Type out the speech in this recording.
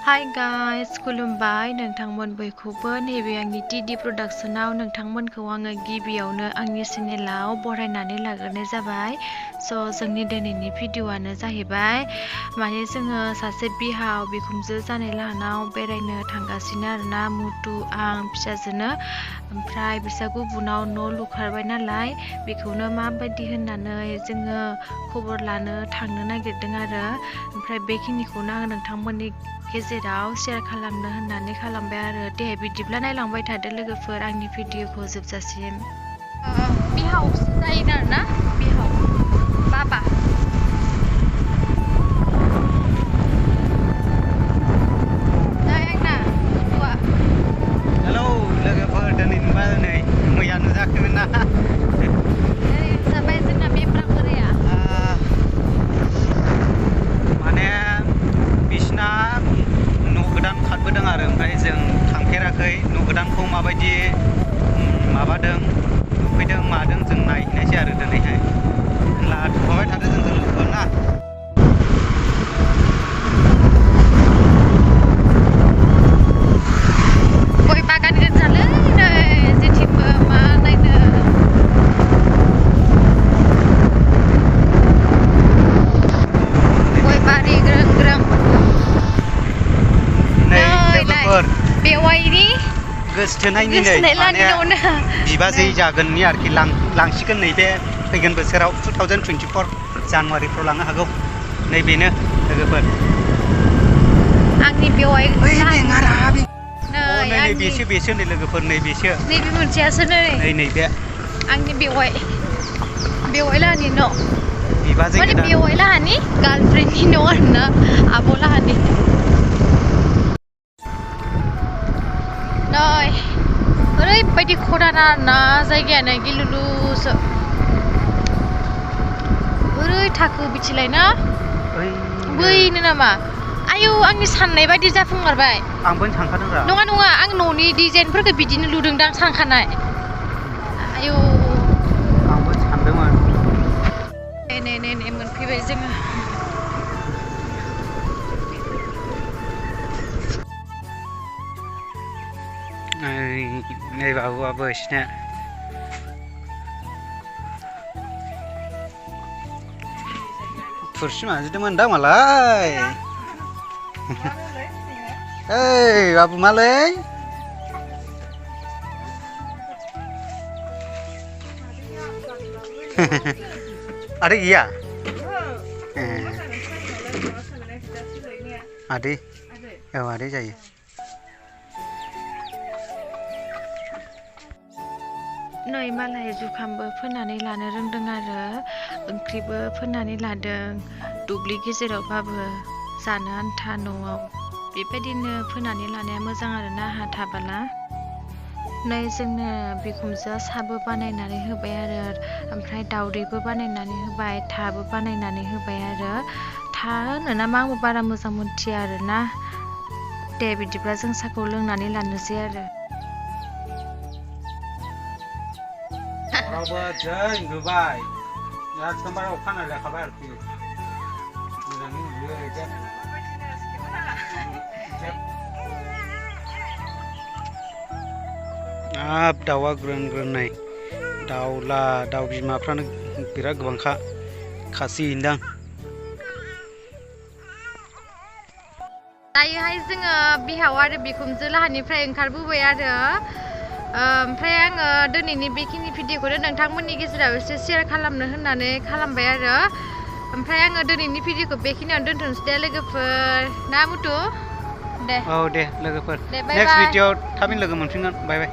Hi guys, खुलुमबाय नोंथांमोन बयखौबो नैबे आंनि टीडी प्रडाक्शनाव नोंथांमोनखौ आङो गिबियावनो आंनि चेनेलाव बरायनानै लाग्रोनाय जाबाय। जोंनि दिनैनि भिडिअ'आनो जाहैबाय माने जोङो सासे बिहाव बिखुनजो जानाय लाहानाव बेरायनो थांगासिनो आरोना मुथु आं फिसाजोनो। ओमफ्राय बिसा गुबुनाव न' लुखारबाय नालाय बेखौनो माबायदि होननानै जोङो खबर लानो थांनो नागिरदों आरो। ओमफ्राय बेखिनिखौनो आं नोंथांमोननि गेजेराव शेयार खालामनो होननानै खालामबाय आरो। दे बिदिब्ला नायलांबाय थादो लोगोफोर आंनि भिडिअ'खौ जोबजासिम। बिहावसो जायो आरोना बिहाव बाबा। हेलौ लोगोफोर दिनै नुबा नै मैयानो जाखोमोन ना। जाबाय जोंना बेब्रा बोराया। माने बिसिना न' गोदान खारबोदों आरो ओमफ्राय जों थांफेराखै न' गोदानखौ माबायदि माबादों नुफैदों मादों जों नायहैनायसै आरो दिनैहाय। होनब्ला थाफाबाय थादो जोंजों लोगोफोर ना। गय बागान गोजालै नै जेथिंबो मा नायनो। गय बारि ग्रोम ग्रोम। नै लोगोफोर बेवाइनि गोसथोनायनि नै माने बिबाजै जागोननि आरोखि लांसिगोन नैबे फैगोन बोसोराव 2024 जानुवारिफ्राव लांनो हागौ। नै बेनो लोगोफोर आंनि बेवाइ। नै बेसो नै लोगोफोर नै बेसो। नैबे मोनसेयासो नै नैबे आंनि बेवाइ लाहानि न'। बिबाजै माने गोदान बेवाइ लाहानि गार्लफ्रेन्डनि न' आरोना आब' लाहानि। नै ओरैबायदि खराना आरोना जायगायानो गिलुलुसो। बोरै थाखो बिथिलाय ना बैनो नामा। आयौ आंनि साननाय बायदि जाफुंमारबाय। आंबो सानखादों रा। नङा आं न'नि डिजाइनफोरखौ बिदिनो लुदोंदां सानखानाय। आयौ आंबो सानदोंमोन। नै मोनफैबाय जोङो। नै बाबुआबो बिसिना थुरसि मानजिदोंमोन दां मालाय। ओइ बाबु मालै आदै गैया आदै औ आदै जायो। नै मालाय जुखामबो फोनानै लानो रोंदों आरो ओंख्रिबो फोनानै लादों दुब्लि गेजेरावबाबो जानो आन्था न'आव। बेबायदिनो फोनानै लानाया मोजां आरोना हा थाबोला। नै जोंनो बिखुनजोआ साबो बानायनानै होबाय आरो ओमफ्राय दावदैबो बानायनानै होबाय थाबो बानायनानै होबाय आरो। था होनो नामा आंबो बारा मोजां मोनथिया आरोना। दे बिदिब्ला जों साहाखौ लोंनानै लानोसै आरो। अरावबो जै नुबाय एकदमबारे अखा नायजाखाबाय आरोखि मोजाङै नुयो एसे। हाब दाउआ ग्रोन ग्रोननाय दाउ बिमाफ्रानो बिराद गोबांखा खासि हैनदां। दायोहाय जोङो बिहाव आरो बिखुनजो लाहानिफ्राय ओंखारबोबाय आरो। ओमफ्राय आङो दिनैनि बेखिनि भिडिअ'खौनो नोंथांमोननि गेजेराव एसे शेयार खालामनो होननानै खालामबाय आरो। ओमफ्राय आङो दिनैनि भिडिअ'खौ बेखिनियावनो दोनथ'नोसै दे लोगोफोर ना मुथु। दे औ दे लोगोफोर दे बाय नेक्स्ट बाय। भिडिअ थाबैनो लोगो मोनफिनगोन। बाय बाय।